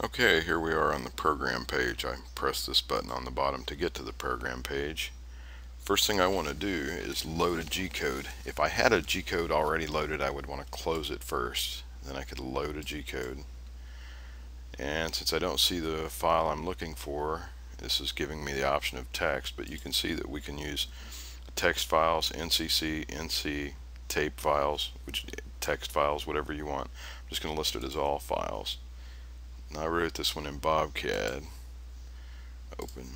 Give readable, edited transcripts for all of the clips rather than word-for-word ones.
Okay, here we are on the program page. I press this button on the bottom to get to the program page. First thing I want to do is load a G-code. If I had a G-code already loaded, I would want to close it first. Then I could load a G-code. And since I don't see the file I'm looking for, this is giving me the option of text, but you can see that we can use text files, NCC, NC, tape files, which text files, whatever you want. I'm just going to list it as all files. I wrote this one in Bobcat, open,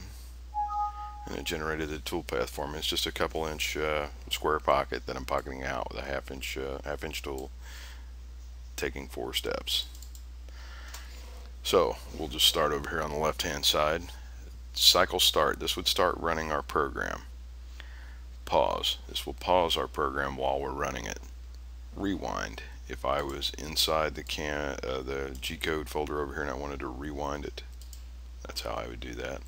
and it generated a toolpath for me. It's just a couple inch square pocket that I'm pocketing out with a half inch tool, taking 4 steps. So we'll just start over here on the left hand side. Cycle start, this would start running our program. Pause, this will pause our program while we're running it. Rewind, if I was inside the G-code folder over here and I wanted to rewind it, that's how I would do that.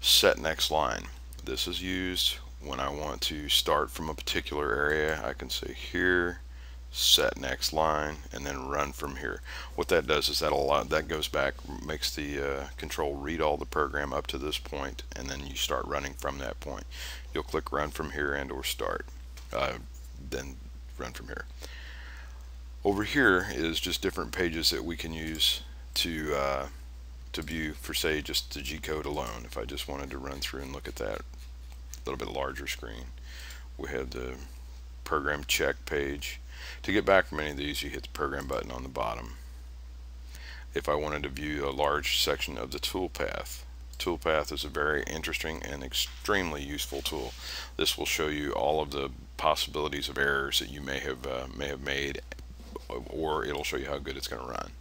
Set next line. This is used when I want to start from a particular area. I can say here, set next line, and then run from here. What that does is that goes back, makes the control read all the program up to this point, and then you start running from that point. You'll click run from here and or start, then run from here. Over here is just different pages that we can use to view for, say, just the G-code alone. If I just wanted to run through and look at that, a little bit larger screen. We have the program check page. To get back from any of these, you hit the program button on the bottom. If I wanted to view a large section of the toolpath, toolpath is a very interesting and extremely useful tool. This will show you all of the possibilities of errors that you may have made, or it'll show you how good it's going to run.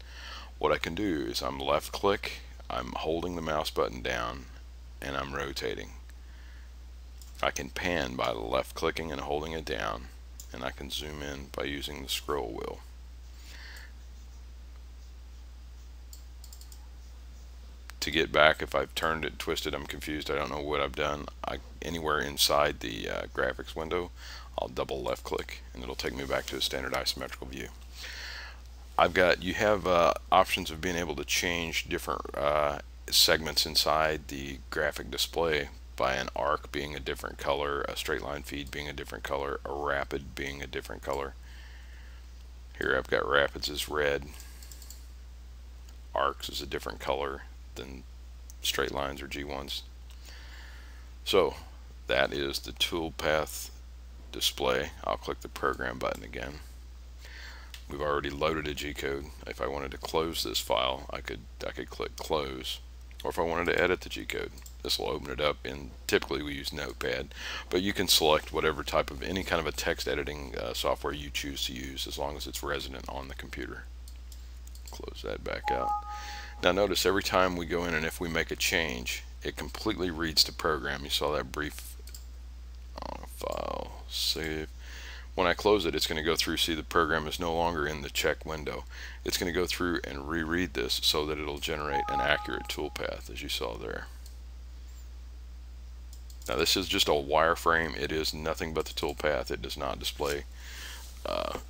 What I can do is I'm left click, I'm holding the mouse button down, and I'm rotating. I can pan by left clicking and holding it down, and I can zoom in by using the scroll wheel. To get back, if I've turned it, twisted, I'm confused, I don't know what I've done, anywhere inside the graphics window, I'll double left click and it'll take me back to a standard isometrical view. You have options of being able to change different segments inside the graphic display by an arc being a different color, a straight line feed being a different color, a rapid being a different color. Here I've got rapids as red, arcs is a different color than straight lines or G1s. So that is the toolpath display. I'll click the program button again. We've already loaded a G-code. If I wanted to close this file, I could click close, or if I wanted to edit the G-code, this will open it up. And typically we use Notepad, but you can select whatever type of any kind of a text editing software you choose to use, as long as it's resident on the computer. Close that back out. Now notice every time we go in and if we make a change, it completely reads the program. You saw that brief file save. When I close it, it's going to go through. See, the program is no longer in the check window. It's going to go through and reread this so that it'll generate an accurate toolpath, as you saw there. Now this is just a wireframe. It is nothing but the toolpath. It does not display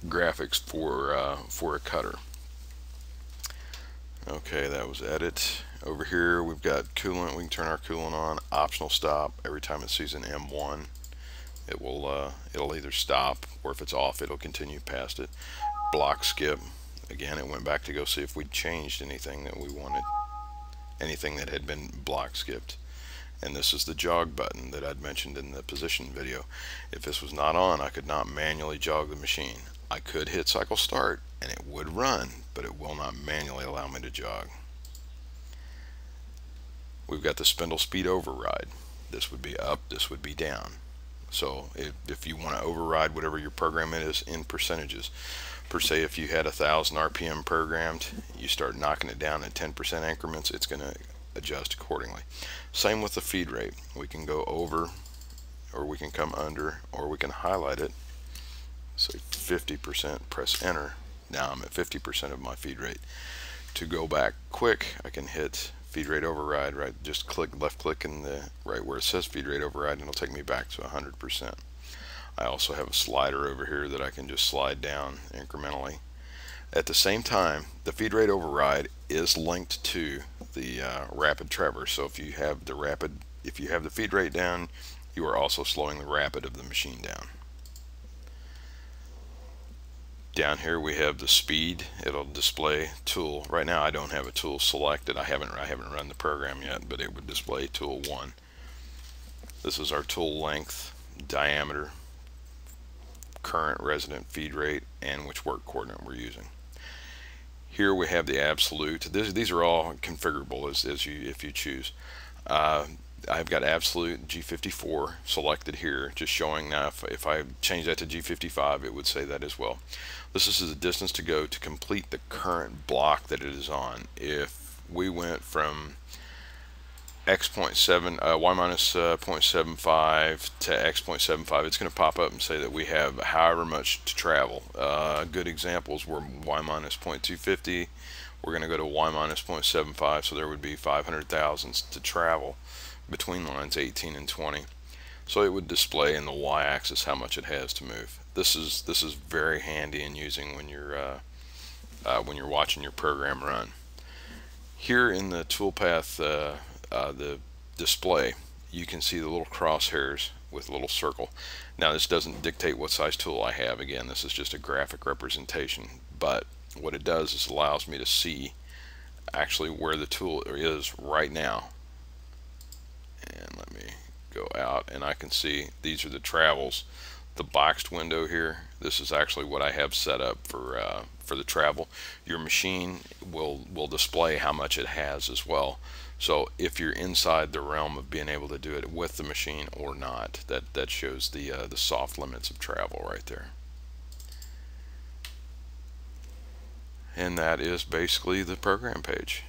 graphics for a cutter. Okay, that was edit. Over here we've got coolant. We can turn our coolant on. Optional stop. Every time it sees an M1, it'll either stop, or if it's off, it'll continue past it. Block skip. Again, it went back to go see if we'd changed anything that we wanted, anything that had been block skipped. And this is the jog button that I'd mentioned in the position video. If this was not on, I could not manually jog the machine. I could hit cycle start and it would run, but it will not manually allow me to jog. We've got the spindle speed override. This would be up, this would be down. So if you want to override whatever your program is in percentages, per se, if you had 1,000 RPM programmed, you start knocking it down in 10% increments, it's going to adjust accordingly. Same with the feed rate. We can go over, or we can come under, or we can highlight it, say 50%, press enter. Now I'm at 50% of my feed rate. To go back quick, I can hit feed rate override, right? Just left click in the right where it says feed rate override, and it'll take me back to 100%. I also have a slider over here that I can just slide down incrementally. At the same time, the feed rate override is linked to the rapid traverse. So if you have the feed rate down, you are also slowing the rapid of the machine down. Down here we have the speed. It'll display tool. Right now I don't have a tool selected. I haven't run the program yet, but it would display tool 1. This is our tool length, diameter, current resident feed rate, and which work coordinate we're using. Here we have the absolute. These are all configurable if you choose. I've got absolute G54 selected here, just showing now if I change that to G55, it would say that as well. This is the distance to go to complete the current block that it is on. If we went from y minus 0.75 to x.75, it's going to pop up and say that we have however much to travel. Good examples were y minus 0.250. We're going to go to y minus 0.75, so there would be 500 thousandths to travel between lines 18 and 20. So it would display in the y-axis how much it has to move. This is very handy in using when you're watching your program run. Here in the toolpath, the display, you can see the little crosshairs with a little circle. Now this doesn't dictate what size tool I have. Again, this is just a graphic representation, but what it does is allows me to see actually where the tool is right now. And let me go out and I can see these are the travels. The boxed window here, this is actually what I have set up for the travel. Your machine will display how much it has as well. So if you're inside the realm of being able to do it with the machine or not, that shows the soft limits of travel right there. And that is basically the program page.